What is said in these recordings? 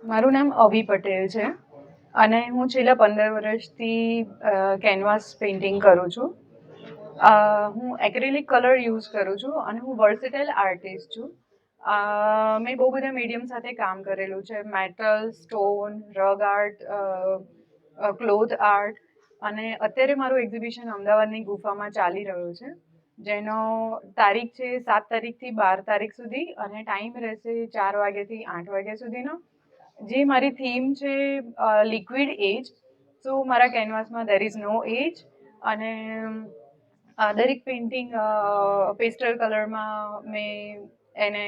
મારું નામ અભી પટેલ છે અને હું છેલ્લા 15 વર્ષથી કેનવાસ પેઇન્ટિંગ કરું છું. હું એક્રેલિક કલર યુઝ કરું છું અને હું વર્સેટાઇલ આર્ટિસ્ટ છું. મેં બહુ બધા મીડિયમ સાથે કામ કરેલું છે. મેટલ, સ્ટોન, રગ આર્ટ, ક્લોથ આર્ટ અને અત્યારે મારું એક્ઝિબિશન અમદાવાદની ગુફામાં ચાલી રહ્યું છે, જેનો તારીખ છે 7 તારીખથી 12 તારીખ સુધી અને ટાઈમ રહેશે 4 વાગ્યાથી 8 વાગ્યા સુધીનો. જે મારી થીમ છે લિક્વિડ એજ. સો મારા કેનવાસમાં દેર ઇઝ નો એજ અને દરેક પેઇન્ટિંગ પેસ્ટલ કલરમાં મેં એને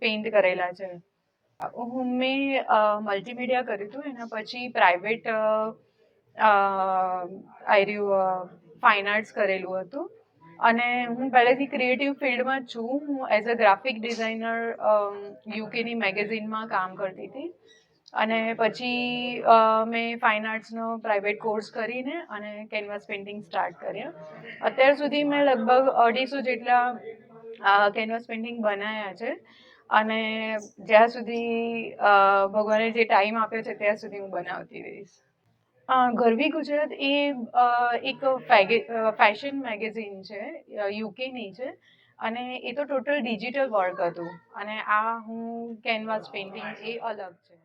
પેઇન્ટ કરેલા છે. મેં મલ્ટીમીડિયા કર્યું હતું, એના પછી પ્રાઇવેટ ફાઇન આર્ટ્સ કરેલું હતું અને હું પહેલેથી ક્રિએટિવ ફિલ્ડમાં જ છું. હું એઝ અ ગ્રાફિક ડિઝાઇનર યુકેની મેગેઝિનમાં કામ કરતી હતી અને પછી મેં ફાઇન આર્ટ્સનો પ્રાઇવેટ કોર્સ કરીને અને કેનવાસ પેઇન્ટિંગ સ્ટાર્ટ કર્યા. અત્યાર સુધી મેં લગભગ 250 જેટલા કેનવાસ પેઇન્ટિંગ બનાવ્યા છે અને જ્યાં સુધી ભગવાને જે ટાઈમ આપ્યો છે ત્યાં સુધી હું બનાવતી રહીશ. ગરવી ગુજરાત એ એક ફેશન મેગેઝિન છે, યુકેની છે અને એ તો ટોટલ ડિજિટલ વર્ક હતું અને આ હું કેનવાસ પેઇન્ટિંગ એ અલગ છે.